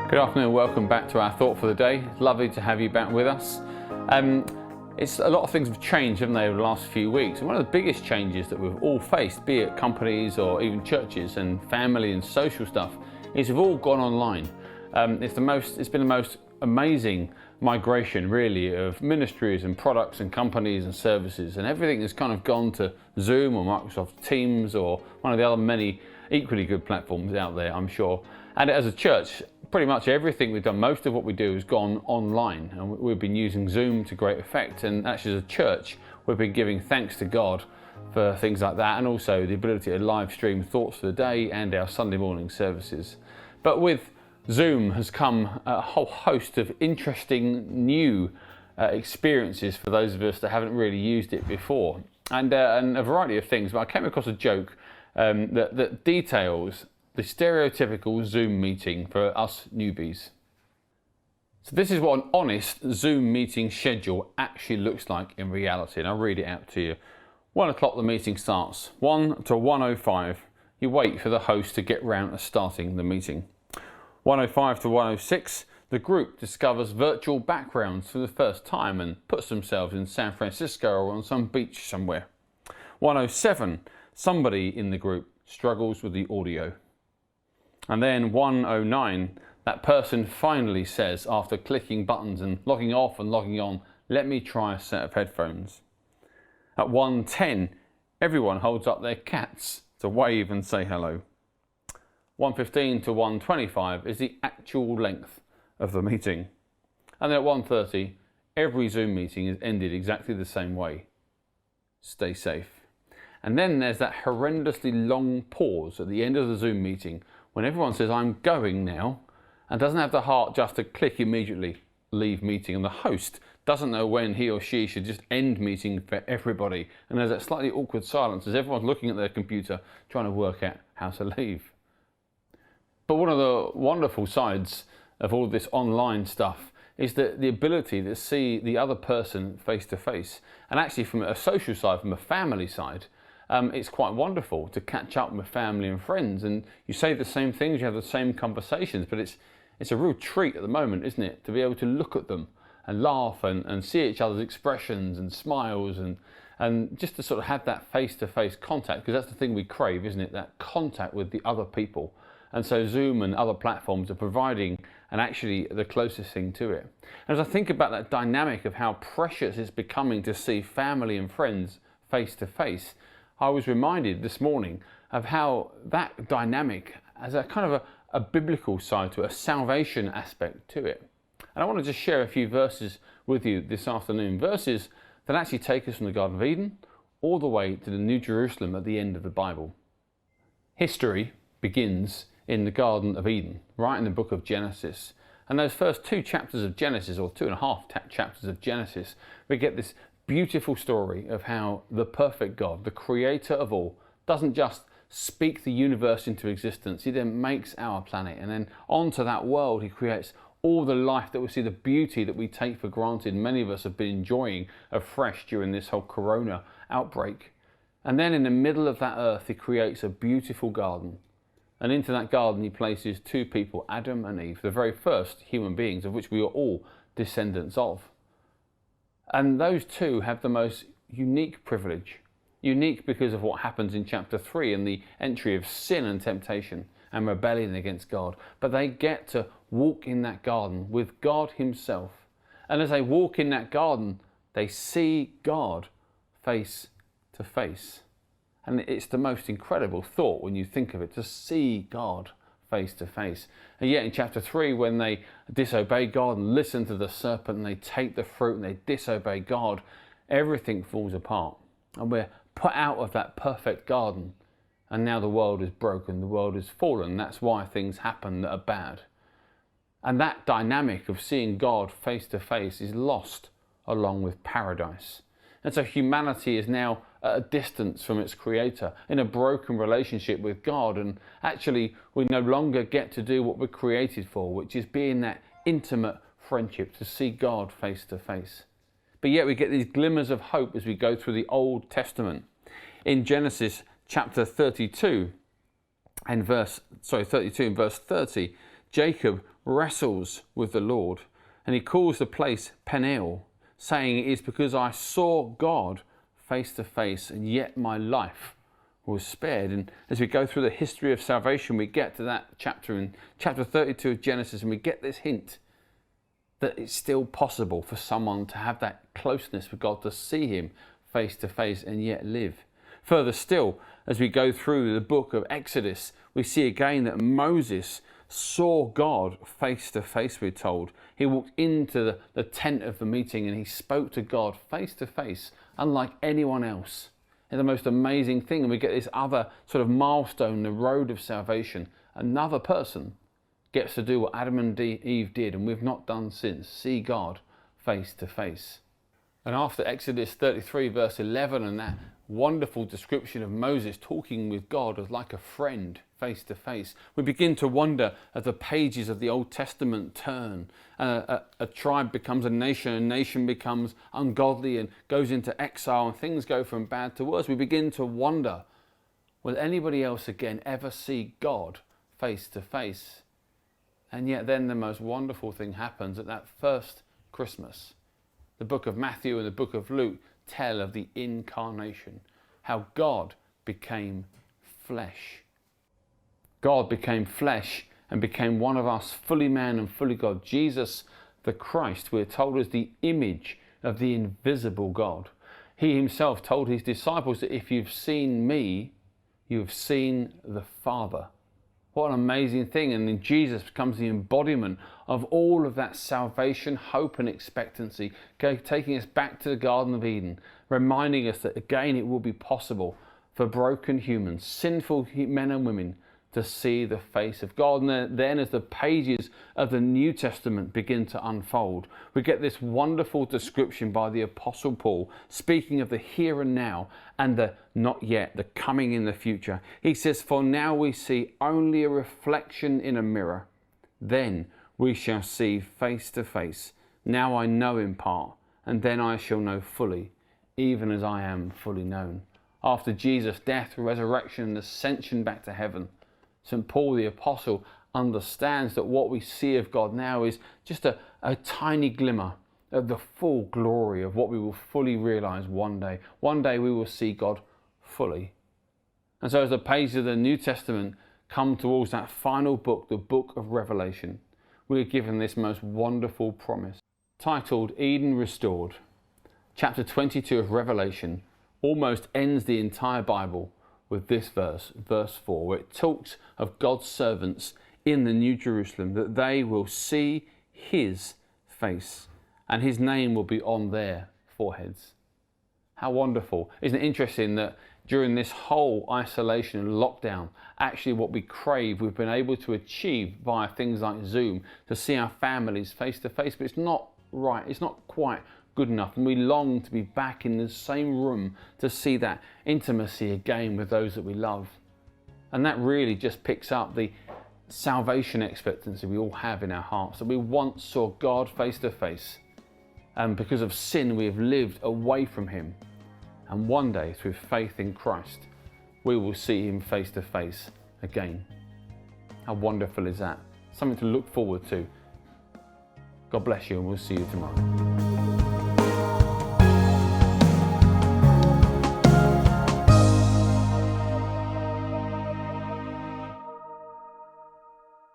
Good afternoon, welcome back to our Thought for the Day. Lovely to have you back with us. It's a lot of things have changed, haven't they, over the last few weeks? And one of the biggest changes that we've all faced, be it companies or even churches and family and social stuff, is we've all gone online. It's been the most amazing migration, really, of ministries and products and companies and services, and everything has kind of gone to Zoom or Microsoft Teams or one of the other many equally good platforms out there, I'm sure. And as a church, pretty much everything we've done, most of what we do has gone online, and we've been using Zoom to great effect. And actually, as a church, we've been giving thanks to God for things like that, and also the ability to live stream Thoughts for the Day and our Sunday morning services. But with Zoom has come a whole host of interesting new experiences for those of us that haven't really used it before, and a variety of things. But I came across a joke that details the stereotypical Zoom meeting for us newbies. So this is what an honest Zoom meeting schedule actually looks like in reality, and I'll read it out to you. 1 o'clock the meeting starts. 1 to 1:05, you wait for the host to get round to starting the meeting. 1:05 to 1:06, the group discovers virtual backgrounds for the first time and puts themselves in San Francisco or on some beach somewhere. 1:07, somebody in the group struggles with the audio. And then 1:09, that person finally says, after clicking buttons and logging off and logging on, let me try a set of headphones. At 1:10, everyone holds up their cats to wave and say hello. 1:15 to 1:25 is the actual length of the meeting. And then at 1:30, every Zoom meeting is ended exactly the same way. Stay safe. And then there's that horrendously long pause at the end of the Zoom meeting when everyone says, I'm going now, and doesn't have the heart just to click immediately, leave meeting. And the host doesn't know when he or she should just end meeting for everybody. And there's that slightly awkward silence as everyone's looking at their computer, trying to work out how to leave. But one of the wonderful sides of all this online stuff is that the ability to see the other person face to face. And actually from a social side, from a family side, it's quite wonderful to catch up with family and friends, and you say the same things, you have the same conversations, but it's a real treat at the moment, isn't it, to be able to look at them and laugh and see each other's expressions and smiles and just to sort of have that face-to-face contact, because that's the thing we crave, isn't it, that contact with the other people. And so Zoom and other platforms are providing and actually the closest thing to it. And as I think about that dynamic of how precious it's becoming to see family and friends face-to-face, I was reminded this morning of how that dynamic has a kind of a biblical side to it, a salvation aspect to it. And I want to just share a few verses with you this afternoon, verses that actually take us from the Garden of Eden all the way to the New Jerusalem at the end of the Bible. History begins in the Garden of Eden, right in the book of Genesis. And those first 2 chapters of Genesis, or 2.5 chapters of Genesis, we get this beautiful story of how the perfect God, the creator of all, doesn't just speak the universe into existence. He then makes our planet, and then onto that world he creates all the life that we see, the beauty that we take for granted. Many of us have been enjoying afresh during this whole corona outbreak. And then in the middle of that earth he creates a beautiful garden, and into that garden he places 2 people, Adam and Eve, the very first human beings of which we are all descendants of. And those 2 have the most unique privilege. Unique because of what happens in chapter 3 and the entry of sin and temptation and rebellion against God. But they get to walk in that garden with God himself. And as they walk in that garden, they see God face to face. And it's the most incredible thought when you think of it, to see God face to face. And yet in chapter 3, when they disobey God and listen to the serpent and they take the fruit and they disobey God, everything falls apart. And we're put out of that perfect garden. And now the world is broken, the world is fallen. That's why things happen that are bad. And that dynamic of seeing God face to face is lost along with paradise. And so humanity is now at a distance from its creator, in a broken relationship with God, and actually we no longer get to do what we're created for, which is be in that intimate friendship, to see God face to face. But yet we get these glimmers of hope as we go through the Old Testament. In Genesis chapter 32 and verse 30, Jacob wrestles with the Lord, and he calls the place Peniel, saying, "It is because I saw God face to face, and yet my life was spared." And as we go through the history of salvation, we get to that chapter in chapter 32 of Genesis, and we get this hint that it's still possible for someone to have that closeness with God, to see him face to face and yet live. Further still, as we go through the book of Exodus, we see again that Moses saw God face to face, we're told. He walked into the tent of the meeting and he spoke to God face to face, unlike anyone else. It's the most amazing thing. And we get this other sort of milestone, the road of salvation. Another person gets to do what Adam and Eve did, and we've not done since: see God face to face. And after Exodus 33 verse 11 and that wonderful description of Moses talking with God as like a friend face to face, we begin to wonder as the pages of the Old Testament turn. A tribe becomes a nation becomes ungodly and goes into exile, and things go from bad to worse. We begin to wonder, will anybody else again ever see God face to face? And yet then the most wonderful thing happens at that first Christmas. The book of Matthew and the book of Luke tell of the incarnation, how God became flesh. God became flesh and became one of us, fully man and fully God. Jesus the Christ, we're told, is the image of the invisible God. He himself told his disciples that if you've seen me, you've seen the Father. What an amazing thing. And then Jesus becomes the embodiment of all of that salvation, hope and expectancy, taking us back to the Garden of Eden, reminding us that again it will be possible for broken humans, sinful men and women, to see the face of God. And then as the pages of the New Testament begin to unfold, we get this wonderful description by the Apostle Paul, speaking of the here and now and the not yet, the coming in the future. He says, "For now we see only a reflection in a mirror, then we shall see face to face. Now I know in part, and then I shall know fully, even as I am fully known." After Jesus' death, resurrection and ascension back to heaven, St. Paul the Apostle understands that what we see of God now is just a tiny glimmer of the full glory of what we will fully realize one day. One day we will see God fully. And so as the pages of the New Testament come towards that final book, the book of Revelation, we are given this most wonderful promise. Titled Eden Restored, chapter 22 of Revelation almost ends the entire Bible with this verse, verse 4, where it talks of God's servants in the New Jerusalem, that they will see his face and his name will be on their foreheads. How wonderful. Isn't it interesting that during this whole isolation and lockdown, actually what we crave, we've been able to achieve via things like Zoom, to see our families face to face, but it's not right, it's not quite good enough, and we long to be back in the same room to see that intimacy again with those that we love. And that really just picks up the salvation expectancy we all have in our hearts, that we once saw God face to face, and because of sin we have lived away from him, and one day through faith in Christ we will see him face to face again. How wonderful is that? Something to look forward to. God bless you, and we'll see you tomorrow.